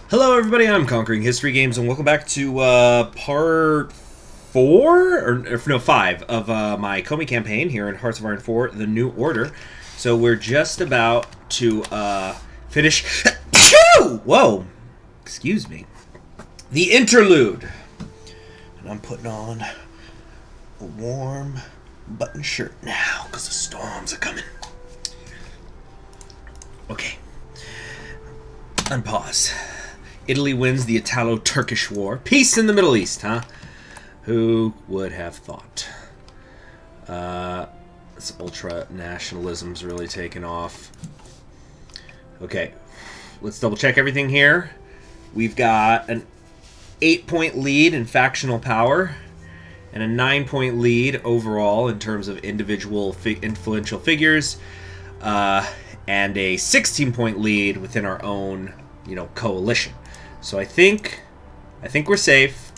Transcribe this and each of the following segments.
Hello everybody, I'm Conquering History Games, and welcome back to part 4, or no, 5 of my Komi campaign here in Hearts of Iron 4, The New Order. So we're just about to finish... Whoa! Excuse me. The Interlude. And I'm putting on a warm button shirt now, because the storms are coming. Okay. Unpause. Italy wins the Italo-Turkish War. Peace in the Middle East, huh? Who would have thought? This ultra-nationalism's really taken off. Okay, let's double-check everything here. We've got an 8-point lead in factional power and a 9-point lead overall in terms of individual influential figures, and a 16-point lead within our own, coalition. So I think we're safe.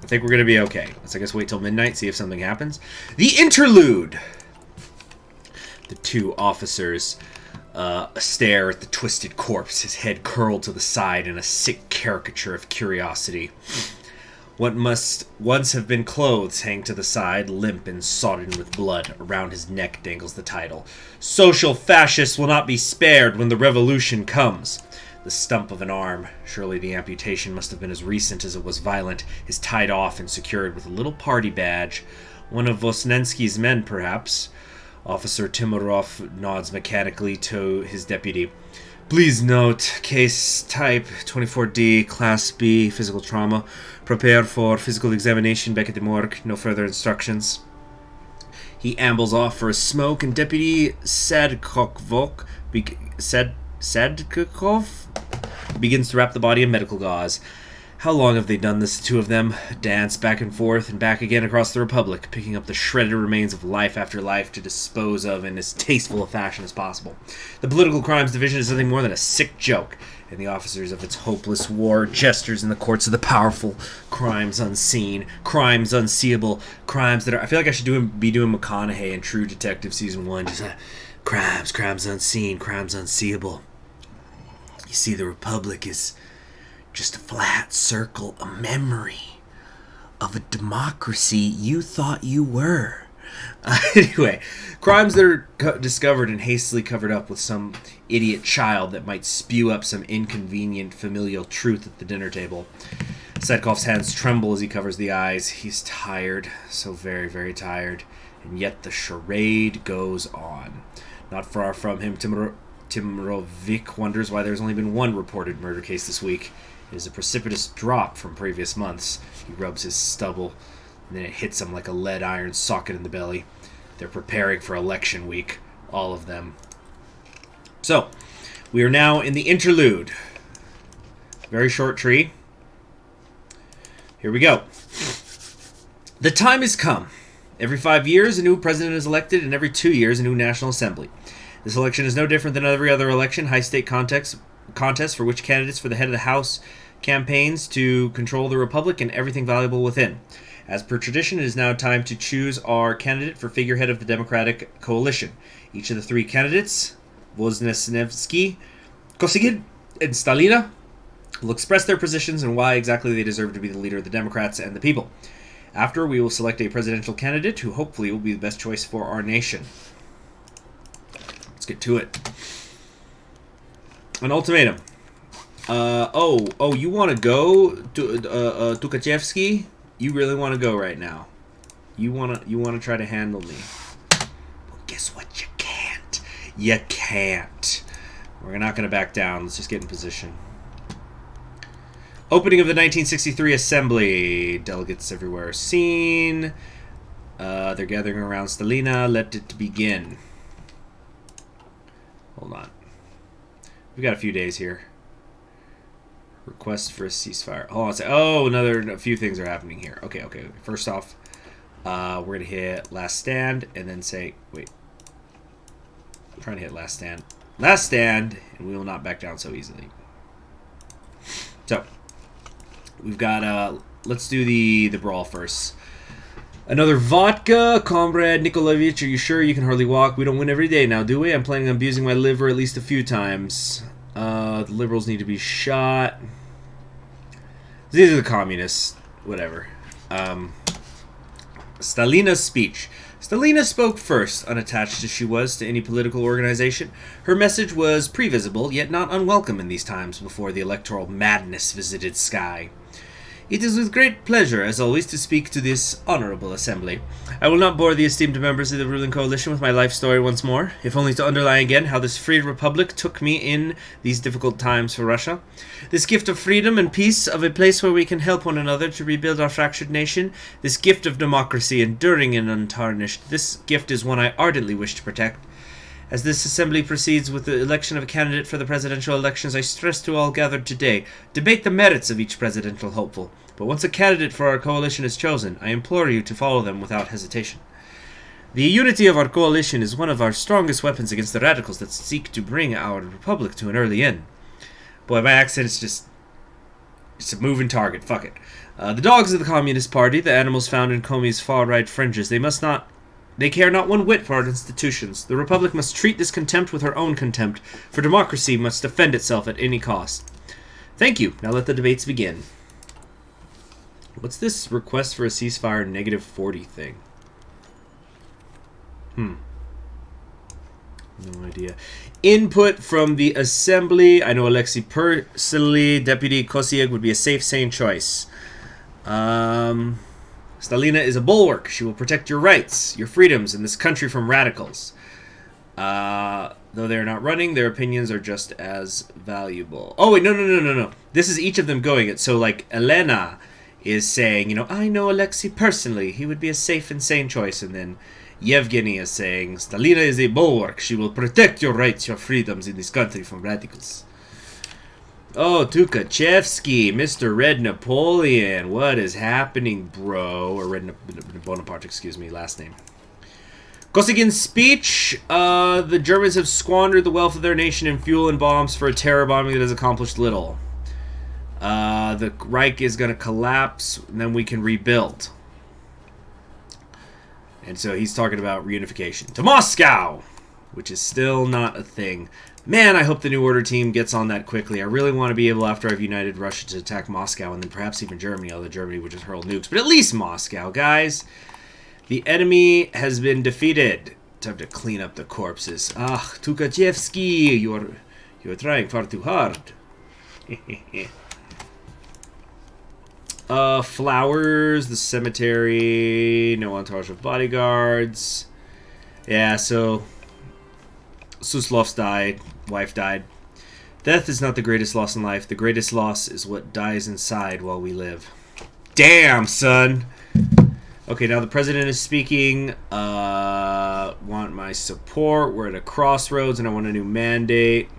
I think we're going to be okay. Let's, I guess, wait till midnight, see if something happens. The Interlude! The two officers stare at the twisted corpse, his head curled to the side in a sick caricature of curiosity. What must once have been clothes hang to the side, limp and sodden with blood. Around his neck dangles the title, "Social Fascists will not be spared when the revolution comes." The stump of an arm, surely the amputation must have been as recent as it was violent, is tied off and secured with a little party badge. One of Vosnensky's men, perhaps. Officer Timurov nods mechanically to his deputy. "Please note, case type 24D, Class B, physical trauma. Prepare for physical examination back at the morgue. No further instructions." He ambles off for a smoke, and Deputy Sadkov begins to wrap the body in medical gauze. How long have they done this, the two of them? Dance back and forth and back again across the Republic, picking up the shredded remains of life after life to dispose of in as tasteful a fashion as possible. The Political Crimes Division is nothing more than a sick joke, and the officers of its hopeless war jesters in the courts of the powerful. Crimes unseen, crimes unseeable, crimes that are... I feel like I should be doing McConaughey in True Detective Season 1. Just crimes unseen, crimes unseeable. You see, the Republic is just a flat circle, a memory of a democracy you thought you were. Anyway, crimes that are discovered and hastily covered up with some idiot child that might spew up some inconvenient familial truth at the dinner table. Sedkov's hands tremble as he covers the eyes. He's tired, so very, very tired, and yet the charade goes on. Not far from him, Timorovich wonders why there's only been one reported murder case this week. It is a precipitous drop from previous months. He rubs his stubble, and then it hits him like a lead iron socket in the belly. They're preparing for election week, all of them. So, we are now in the Interlude. Very short tree. Here we go. The time has come. Every 5 years, a new president is elected, and every 2 years, a new National Assembly. This election is no different than every other election, high-stake contest for which candidates for the head of the House campaigns to control the Republic and everything valuable within. As per tradition, it is now time to choose our candidate for figurehead of the Democratic Coalition. Each of the three candidates, Vosnesky, Kosygin, and Stalina, will express their positions and why exactly they deserve to be the leader of the Democrats and the people. After, we will select a presidential candidate who hopefully will be the best choice for our nation. Let's get to it. An ultimatum. You want to go to Tukachevsky? You really want to go right now? You want to try to handle me? Well, guess what? You can't. You can't. We're not going to back down. Let's just get in position. Opening of the 1963 Assembly. Delegates everywhere seen. They're gathering around Stalina. Let it begin. Hold on. We've got a few days here. Request for a ceasefire. Hold on a few things are happening here. Okay. First off, we're going to hit last stand and then say, wait. I'm trying to hit last stand. Last stand, and we will not back down so easily. So, we've got, let's do the brawl first. Another vodka, Comrade Nikolaevich. Are you sure you can hardly walk? We don't win every day now, do we? I'm planning on abusing my liver at least a few times. The liberals need to be shot. These are the communists. Whatever. Stalina's speech. Stalina spoke first, unattached as she was to any political organization. Her message was previsible, yet not unwelcome in these times before the electoral madness visited Skye. It is with great pleasure, as always, to speak to this honorable assembly. I will not bore the esteemed members of the ruling coalition with my life story once more, if only to underline again how this free republic took me in these difficult times for Russia. This gift of freedom and peace, of a place where we can help one another to rebuild our fractured nation, this gift of democracy enduring and untarnished, this gift is one I ardently wish to protect. As this assembly proceeds with the election of a candidate for the presidential elections, I stress to all gathered today, debate the merits of each presidential hopeful. But once a candidate for our coalition is chosen, I implore you to follow them without hesitation. The unity of our coalition is one of our strongest weapons against the radicals that seek to bring our republic to an early end. Boy, my accent is just... it's a moving target. Fuck it. The dogs of the Communist Party, the animals found in Komi's far-right fringes, they care not one whit for our institutions. The Republic must treat this contempt with her own contempt, for democracy must defend itself at any cost. Thank you. Now let the debates begin. What's this request for a ceasefire -40 thing? No idea. Input from the assembly. I know Alexei personally. Deputy Kosiek would be a safe, sane choice. Stalina is a bulwark. She will protect your rights, your freedoms in this country from radicals. Though they are not running, their opinions are just as valuable. Oh, wait, no. This is each of them going it. So, like, Elena is saying, I know Alexei personally. He would be a safe and sane choice. And then Yevgeny is saying, Stalina is a bulwark. She will protect your rights, your freedoms in this country from radicals. Oh, Tukhachevsky, Mr. Red Napoleon. What is happening, bro? Or Red Bonaparte, excuse me, last name. Kosygin's speech. The Germans have squandered the wealth of their nation in fuel and bombs for a terror bombing that has accomplished little. The Reich is going to collapse, and then we can rebuild. And so he's talking about reunification. To Moscow! Which is still not a thing. Man, I hope the New Order team gets on that quickly. I really want to be able, after I've united Russia, to attack Moscow, and then perhaps even Germany, although Germany would just hurl nukes. But at least Moscow, guys. The enemy has been defeated. Time to clean up the corpses. Ah, Tukhachevsky, you're trying far too hard. Flowers, the cemetery, no entourage of bodyguards. Yeah, so Suslov's died, wife died. Death is not the greatest loss in life. The greatest loss is what dies inside while we live. Damn, son. Okay, now the president is speaking. Want my support. We're at a crossroads and I want a new mandate.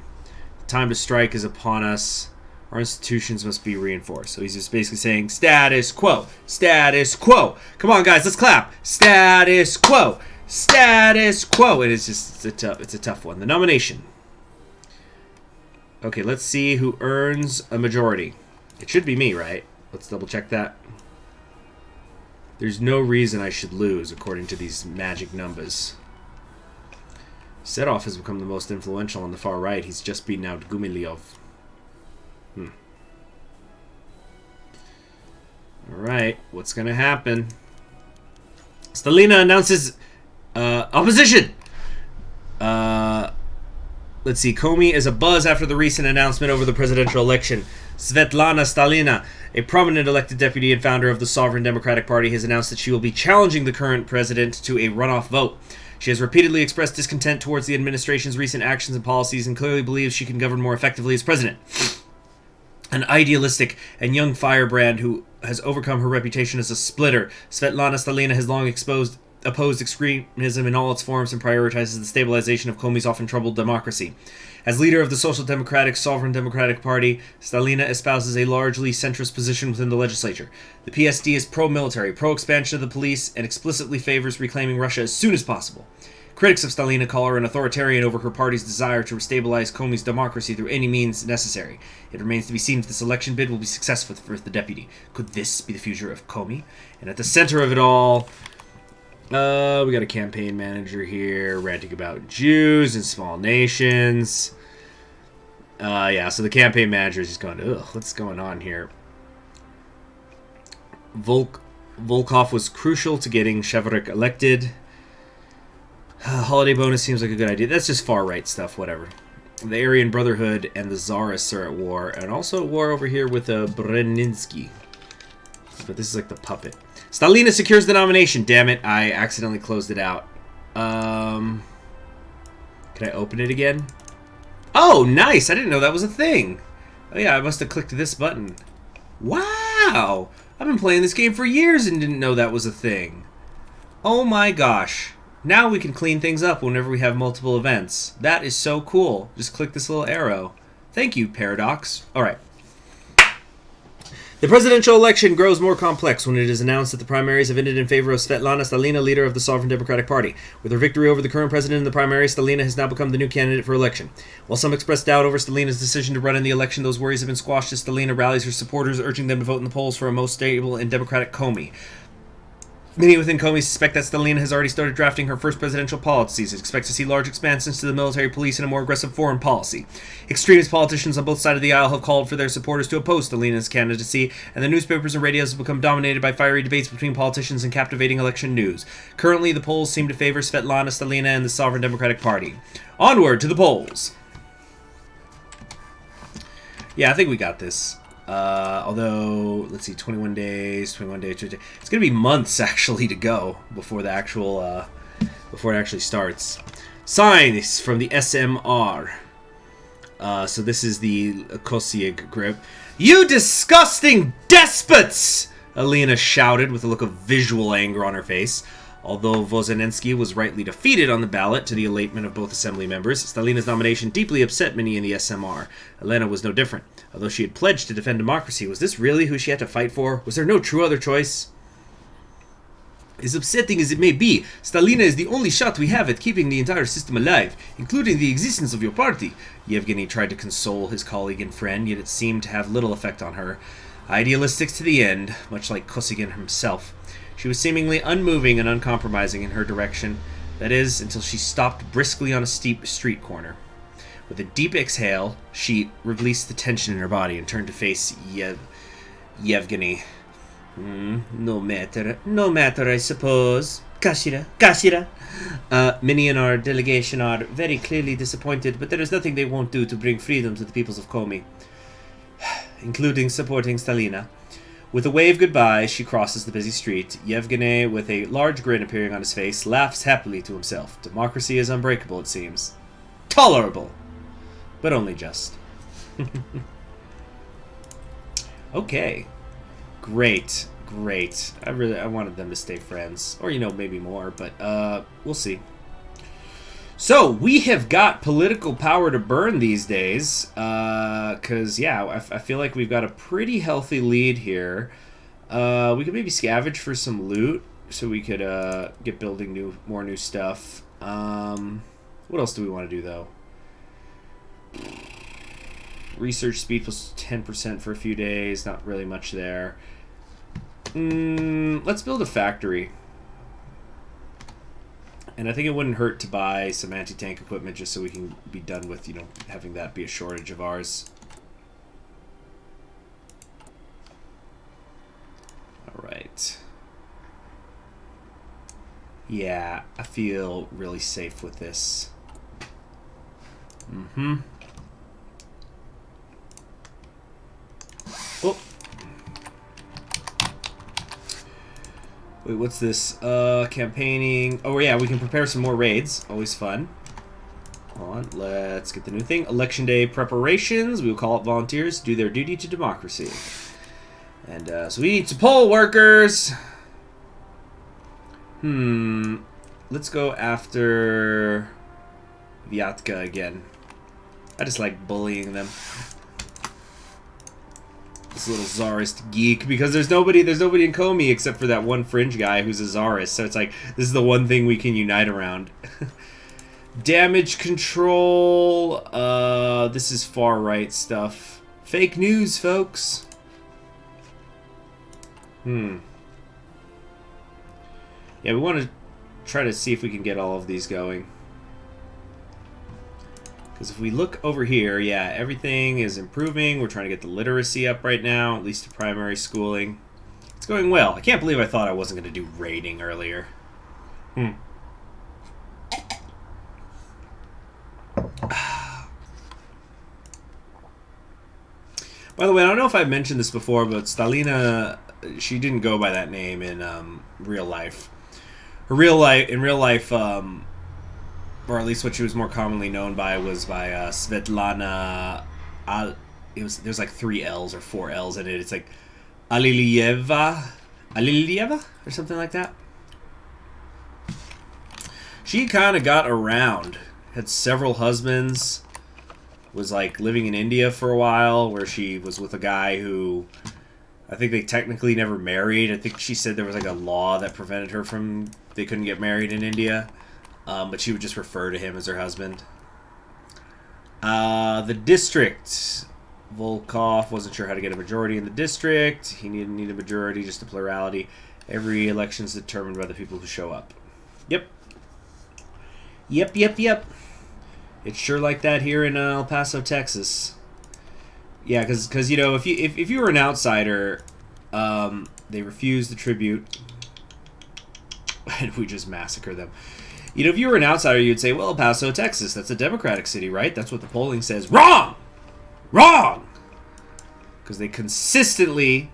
The time to strike is upon us. Our institutions must be reinforced. So he's just basically saying, status quo, status quo. Come on, guys, let's clap. Status quo, status quo. It is just it's a tough one. The nomination. Okay, let's see who earns a majority. It should be me, right? Let's double check that. There's no reason I should lose, according to these magic numbers. Sedov has become the most influential on the far right. He's just beaten out Gumilyov. Alright, what's gonna happen? Stalina announces opposition! Let's see, Komi is abuzz after the recent announcement over the presidential election. Svetlana Stalina, a prominent elected deputy and founder of the Sovereign Democratic Party, has announced that she will be challenging the current president to a runoff vote. She has repeatedly expressed discontent towards the administration's recent actions and policies and clearly believes she can govern more effectively as president. An idealistic and young firebrand who has overcome her reputation as a splitter, Svetlana Stalina has long opposed extremism in all its forms and prioritizes the stabilization of Komi's often troubled democracy. As leader of the Social Democratic Sovereign Democratic Party, Stalina espouses a largely centrist position within the legislature. The PSD is pro-military, pro-expansion of the police, and explicitly favors reclaiming Russia as soon as possible. Critics of Stalina call her an authoritarian over her party's desire to restabilize Komi's democracy through any means necessary. It remains to be seen if this election bid will be successful for the deputy. Could this be the future of Komi? And at the center of it all, we got a campaign manager here ranting about Jews and small nations. Yeah, so the campaign manager is just going, ugh, what's going on here? Volkov was crucial to getting Shevrik elected. Holiday bonus seems like a good idea. That's just far-right stuff, whatever. The Aryan Brotherhood and the Tsarists are at war, and also at war over here with Breninsky. But this is like the puppet. Stalina secures the nomination. Damn it, I accidentally closed it out. Can I open it again? Oh, nice! I didn't know that was a thing. Oh yeah, I must have clicked this button. Wow! I've been playing this game for years and didn't know that was a thing. Oh my gosh. Now we can clean things up whenever we have multiple events. That is so cool. Just click this little arrow. Thank you, Paradox. Alright. The presidential election grows more complex when it is announced that the primaries have ended in favor of Svetlana Stalina, leader of the Sovereign Democratic Party. With her victory over the current president in the primaries, Stalina has now become the new candidate for election. While some express doubt over Stalina's decision to run in the election, those worries have been squashed as Stalina rallies her supporters, urging them to vote in the polls for a most stable and democratic Komi. Many within Komi suspect that Stalina has already started drafting her first presidential policies. It expects to see large expansions to the military, police, and a more aggressive foreign policy. Extremist politicians on both sides of the aisle have called for their supporters to oppose Stalina's candidacy, and the newspapers and radios have become dominated by fiery debates between politicians and captivating election news. Currently, the polls seem to favor Svetlana Stalina and the Sovereign Democratic Party. Onward to the polls! Yeah, I think we got this. Although, let's see, 21 days, 21 days. It's going to be months, actually, to go before the actual, before it actually starts. Signs from the SMR. So this is the Kosieg grip. You disgusting despots! Alina shouted with a look of visual anger on her face. Although Vozinensky was rightly defeated on the ballot to the elatement of both assembly members, Stalina's nomination deeply upset many in the SMR. Elena was no different. Although she had pledged to defend democracy, was this really who she had to fight for? Was there no true other choice? As upsetting as it may be, Stalina is the only shot we have at keeping the entire system alive, including the existence of your party. Yevgeny tried to console his colleague and friend, yet it seemed to have little effect on her. Idealistic to the end, much like Kosygin himself. She was seemingly unmoving and uncompromising in her direction, that is, until she stopped briskly on a steep street corner. With a deep exhale, she released the tension in her body and turned to face Yevgeny. No matter, I suppose. Kashira. Many in our delegation are very clearly disappointed, but there is nothing they won't do to bring freedom to the peoples of Komi, including supporting Stalina. With a wave goodbye, she crosses the busy street. Yevgeny, with a large grin appearing on his face, laughs happily to himself. Democracy is unbreakable, it seems. Tolerable! But only just. Okay. Great. I wanted them to stay friends. Or, maybe more, but, we'll see. So, we have got political power to burn these days, because, yeah, I feel like we've got a pretty healthy lead here. We could maybe scavenge for some loot, so we could get building more new stuff. What else do we want to do, though? Research speed plus 10% for a few days, not really much there. Let's build a factory. And I think it wouldn't hurt to buy some anti-tank equipment just so we can be done with, having that be a shortage of ours. Alright. Yeah, I feel really safe with this. Oh. Wait, what's this? Campaigning. Oh, yeah, we can prepare some more raids. Always fun. Hold on, let's get the new thing. Election Day preparations. We will call up volunteers to do their duty to democracy. And, so we need some poll workers. Let's go after Vyatka again. I just like bullying them. This little Tsarist geek, because there's nobody in Komi except for that one fringe guy who's a Tsarist, so it's like, this is the one thing we can unite around. Damage control, this is far right stuff. Fake news, folks. Yeah, we want to try to see if we can get all of these going. Because if we look over here, yeah, everything is improving. We're trying to get the literacy up right now, at least to primary schooling. It's going well. I can't believe I thought I wasn't going to do raiding earlier. By the way, I don't know if I've mentioned this before, but Stalina, she didn't go by that name in real life. In real life, or at least what she was more commonly known by was by Svetlana. There's like 3 L's or 4 L's in it. It's like Alilieva, or something like that. She kind of got around, had several husbands. Was like living in India for a while, where she was with a guy who I think they technically never married. I think she said there was like a law that prevented her from, they couldn't get married in India, but she would just refer to him as her husband. The district, Volkov wasn't sure how to get a majority in the district. He didn't need a majority, just a plurality. Every election is determined by the people who show up. Yep. It's sure like that here in El Paso, Texas. Yeah, because you know, if you were an outsider, they refuse the tribute, and we just massacre them. You know, if you were an outsider, you'd say, well, El Paso, Texas, that's a Democratic city, right? That's what the polling says. Wrong! Because they consistently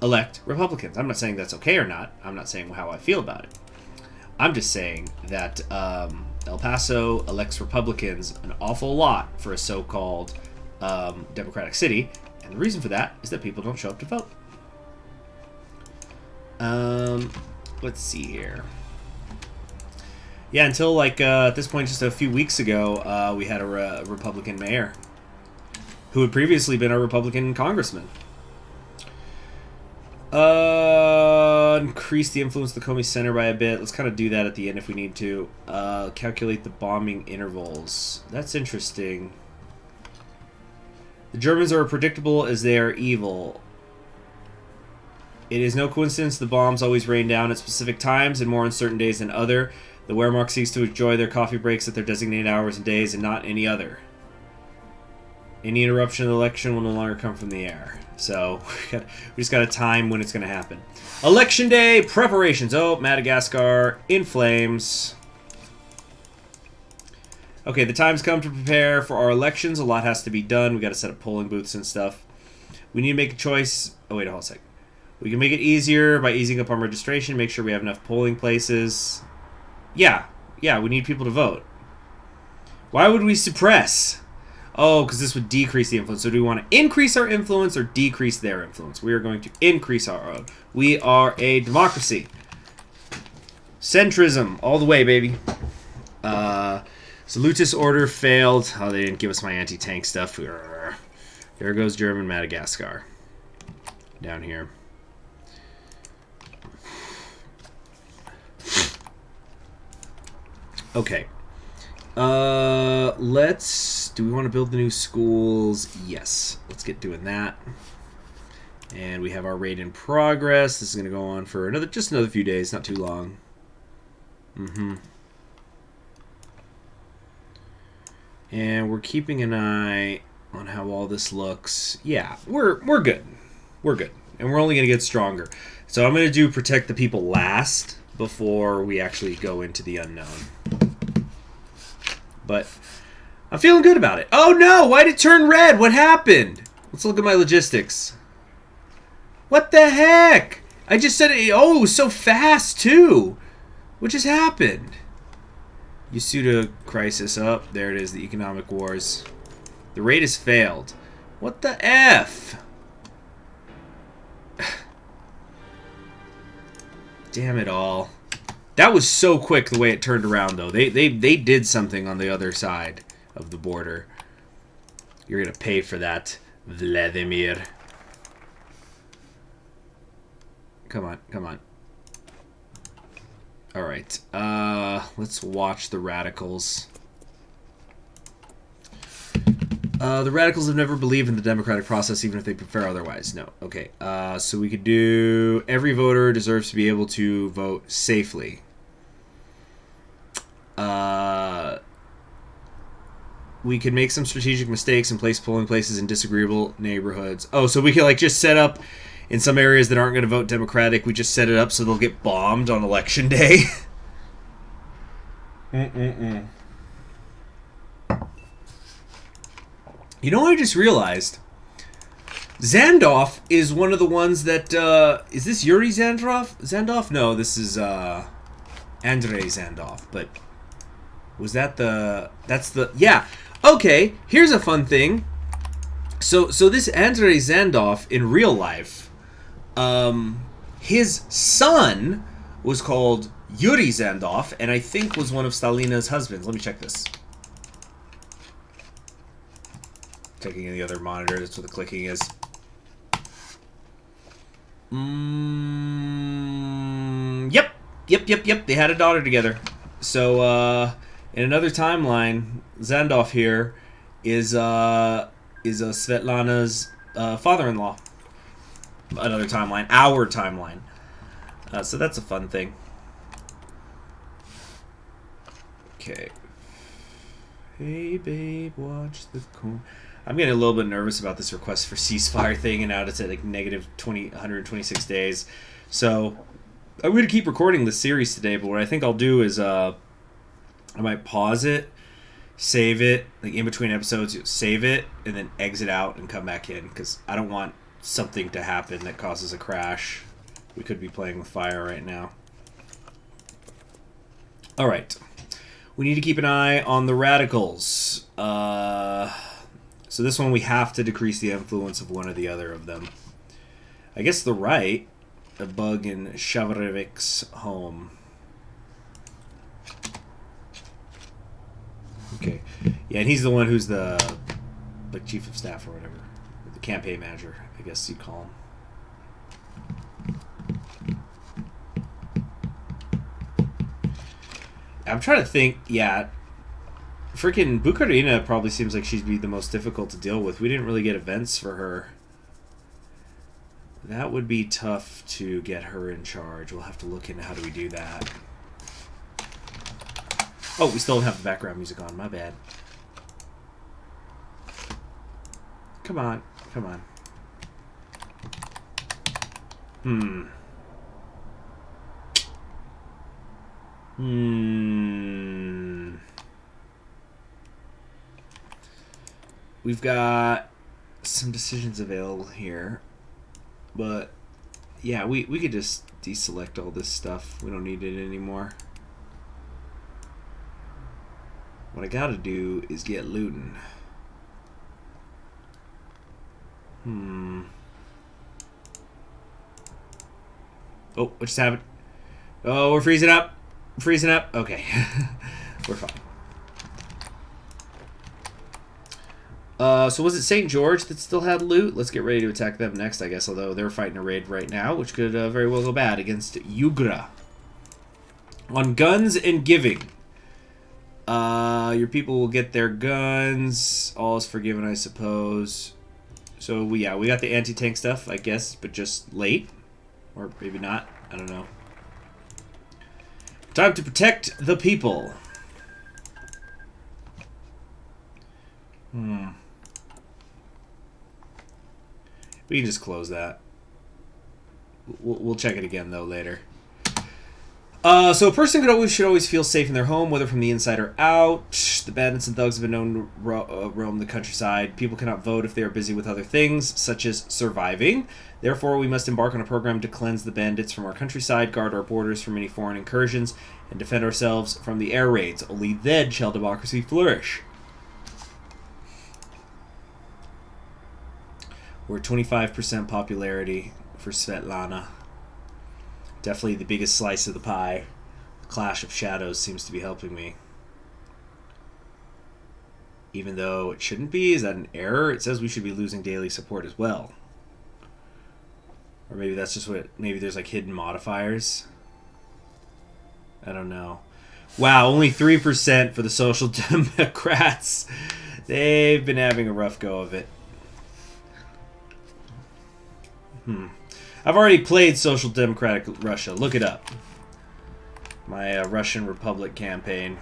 elect Republicans. I'm not saying that's okay or not. I'm not saying how I feel about it. I'm just saying that El Paso elects Republicans an awful lot for a so-called Democratic city, and the reason for that is that people don't show up to vote. Let's see here. Yeah, until like at this point, just a few weeks ago, we had a Republican mayor who had previously been a Republican congressman. Increase the influence of the Komi Center by a bit. Let's kind of do that at the end if we need to. Calculate the bombing intervals. That's interesting. The Germans are predictable as they are evil. It is no coincidence the bombs always rain down at specific times and more on certain days than other. The Wehrmacht seeks to enjoy their coffee breaks at their designated hours and days and not any other. Any interruption of the election will no longer come from the air. So, we just got to time when it's going to happen. Election day preparations. Oh, Madagascar in flames. Okay, the time's come to prepare for our elections. A lot has to be done. We got to set up polling booths and stuff. We need to make a choice. Oh, wait, hold on a sec. We can make it easier by easing up on registration. Make sure we have enough polling places. Yeah, we need people to vote. Why would we suppress? Oh, because this would decrease the influence. So do we want to increase our influence or decrease their influence? We are going to increase our own. We are a democracy. Centrism. All the way, baby. Salutis order failed. Oh, they didn't give us my anti-tank stuff. There goes German Madagascar. Down here. Okay. Do we want to build the new schools? Yes. Let's get doing that. And we have our raid in progress. This is going to go on for just another few days, not too long. And we're keeping an eye on how all this looks. Yeah, we're good. We're good. And we're only going to get stronger. So I'm going to do protect the people last before we actually go into the unknown. But I'm feeling good about it. Oh no! Why did it turn red? What happened? Let's look at my logistics. What the heck? I just said it. Oh, it was so fast too. What just happened? Yasuda crisis. Oh, there it is. The economic wars. The raid has failed. What the F? Damn it all. That was so quick the way it turned around, though. They did something on the other side of the border. You're going to pay for that, Vladimir. Come on. All right. Let's watch the radicals. The radicals have never believed in the democratic process, even if they prefer otherwise. No. Okay. So we could do every voter deserves to be able to vote safely. We could make some strategic mistakes and place polling places in disagreeable neighborhoods. Oh, so we could like just set up in some areas that aren't going to vote Democratic, we just set it up so they'll get bombed on election day. You know what I just realized? Zandoff is one of the ones that, is this Yuri Zandoff? No, this is, Andrei Zandoff, but was that yeah. Okay, here's a fun thing. So this Andrei Zandoff in real life, his son was called Yuri Zandoff, and I think was one of Stalina's husbands. Let me check this. Checking in the other monitor, that's what the clicking is. Yep. They had a daughter together. So, in another timeline, Zandoff here is Svetlana's father-in-law. Another timeline, our timeline. So that's a fun thing. Okay. Hey, babe, watch the Komi. I'm getting a little bit nervous about this request for ceasefire thing, and now it's at like negative 126 days. So I'm going to keep recording this series today, but what I think I'll do is I might pause it, save it, like in between episodes, save it, and then exit out and come back in, because I don't want something to happen that causes a crash. We could be playing with fire right now. Alright. We need to keep an eye on the radicals. So this one we have to decrease the influence of one or the other of them. I guess the right, a bug in Shavarevik's home. Okay. Yeah, and he's the one who's the like chief of staff or whatever. The campaign manager, I guess you'd call him. I'm trying to think, yeah. Freaking Bukarina probably seems like she'd be the most difficult to deal with. We didn't really get events for her. That would be tough to get her in charge. We'll have to look into how do we do that. Oh, we still don't have the background music on. My bad. Come on. Come on. We've got some decisions available here. But, yeah, we could just deselect all this stuff. We don't need it anymore. What I gotta do is get looting. Oh, what just happened? Oh, we're freezing up. Freezing up? Okay. We're fine. So was it St. George that still had loot? Let's get ready to attack them next, I guess, although they're fighting a raid right now, which could very well go bad against Yugra. On guns and giving. Your people will get their guns. All is forgiven, I suppose. So, we got the anti-tank stuff, I guess, but just late. Or maybe not. I don't know. Time to protect the people. We can just close that. We'll check it again, though, later. So a person should always feel safe in their home, whether from the inside or out. The bandits and thugs have been known to roam the countryside. People cannot vote if they are busy with other things, such as surviving. Therefore, we must embark on a program to cleanse the bandits from our countryside, guard our borders from any foreign incursions, and defend ourselves from the air raids. Only then shall democracy flourish. We're at 25% popularity for Svetlana. Definitely the biggest slice of the pie. The Clash of Shadows seems to be helping me. Even though it shouldn't be. Is that an error? It says we should be losing daily support as well. Or maybe that's just what... Maybe there's like hidden modifiers. I don't know. Wow, only 3% for the Social Democrats. They've been having a rough go of it. I've already played Social Democratic Russia. Look it up. My Russian Republic campaign.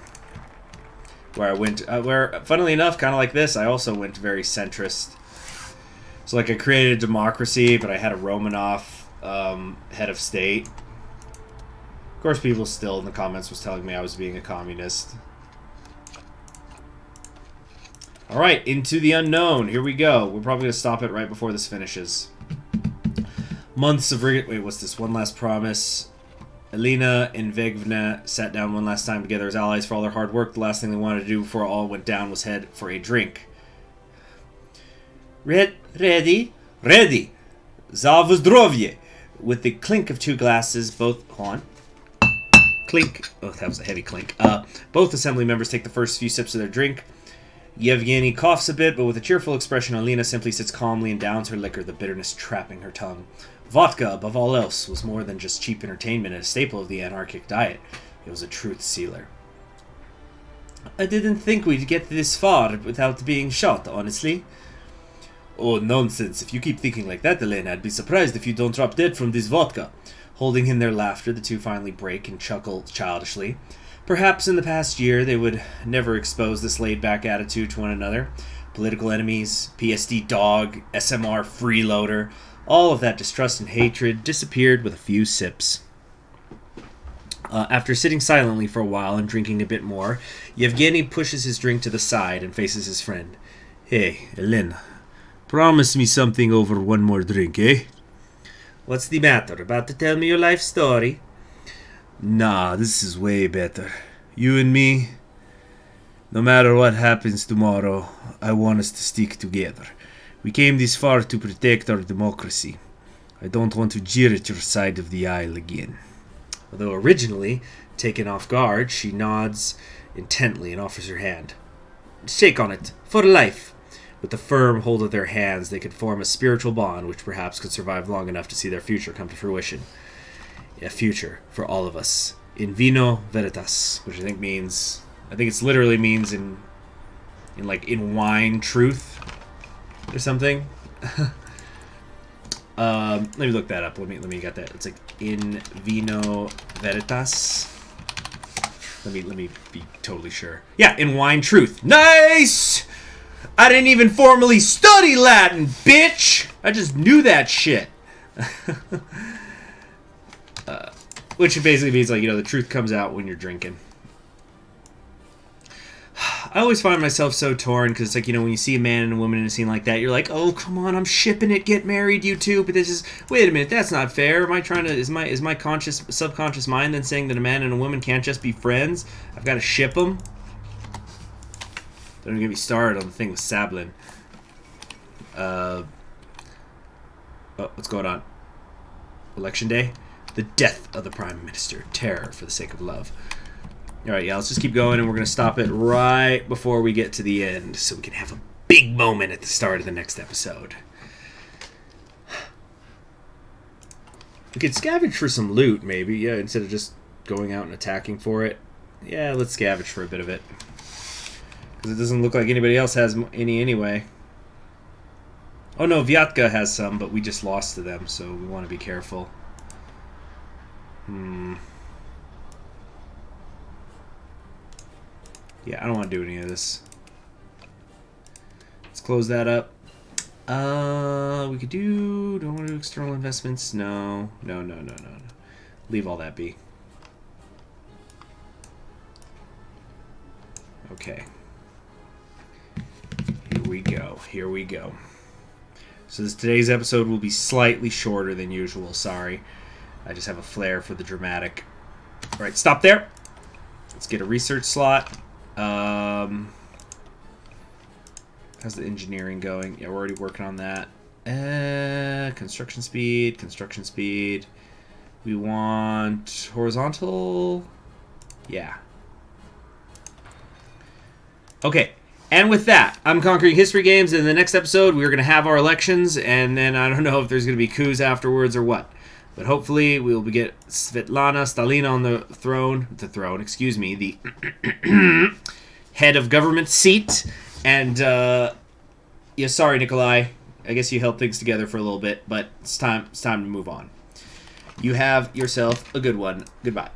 Where I went... where, funnily enough, kind of like this, I also went very centrist. So, like, I created a democracy, but I had a Romanov head of state. Of course, people still in the comments was telling me I was being a communist. Alright, into the unknown. Here we go. We're probably going to stop it right before this finishes. Months of... Wait, what's this? One last promise. Elena and Vegvna sat down one last time together as allies for all their hard work. The last thing they wanted to do before all went down was head for a drink. Ready? Ready! Za zdrovye! With the clink of two glasses, both... Hold on. Clink. Oh, that was a heavy clink. Both assembly members take the first few sips of their drink. Yevgeny coughs a bit, but with a cheerful expression, Alina simply sits calmly and downs her liquor, the bitterness trapping her tongue. Vodka, above all else, was more than just cheap entertainment and a staple of the anarchic diet. It was a truth sealer. I didn't think we'd get this far without being shot, honestly. Oh, nonsense. If you keep thinking like that, Elena, I'd be surprised if you don't drop dead from this vodka. Holding in their laughter, the two finally break and chuckle childishly. Perhaps in the past year they would never expose this laid-back attitude to one another. Political enemies, PSD dog, SMR freeloader, all of that distrust and hatred disappeared with a few sips. After sitting silently for a while and drinking a bit more, Yevgeny pushes his drink to the side and faces his friend. Hey, Elena, promise me something over one more drink, eh? What's the matter? About to tell me your life story? Nah, this is way better. You and me, no matter what happens tomorrow, I want us to stick together. We came this far to protect our democracy. I don't want to jeer at your side of the aisle again. Although originally taken off guard, she nods intently and offers her hand. Shake on it, for life. With the firm hold of their hands, they could form a spiritual bond which perhaps could survive long enough to see their future come to fruition. A future for all of us. In vino veritas, which I think it literally means in wine truth or something. Let me look that up. Let me get that. It's like in vino veritas. Let me be totally sure. Yeah, in wine truth. Nice! I didn't even formally study Latin, bitch! I just knew that shit. Which basically means, like, the truth comes out when you're drinking. I always find myself so torn, because it's like, when you see a man and a woman in a scene like that, you're like, oh, come on, I'm shipping it, get married, you two. But this is, wait a minute, that's not fair. Am I trying to, is my subconscious mind then saying that a man and a woman can't just be friends? I've got to ship them? Don't even get me started on the thing with Sablin. Oh, what's going on? Election day? The death of the Prime Minister. Terror for the sake of love. Alright, yeah, let's just keep going, and we're going to stop it right before we get to the end, so we can have a big moment at the start of the next episode. We could scavenge for some loot, maybe, yeah, instead of just going out and attacking for it. Yeah, let's scavenge for a bit of it. Because it doesn't look like anybody else has any anyway. Oh no, Vyatka has some, but we just lost to them, so we want to be careful. Yeah, I don't want to do any of this. Let's close that up. We could do... Don't want to do external investments? No. No. Leave all that be. Okay. Here we go. So today's episode will be slightly shorter than usual, sorry. I just have a flair for the dramatic. Alright, stop there. Let's get a research slot. How's the engineering going? Yeah, we're already working on that. Construction speed. We want horizontal. Yeah. Okay. And with that, I'm Conquering History Games. In the next episode, we're going to have our elections, and then I don't know if there's going to be coups afterwards or what. But hopefully, we'll get Svetlana Stalina on the head of government seat. And, yeah, sorry, Nikolai. I guess you held things together for a little bit, but it's time to move on. You have yourself a good one. Goodbye.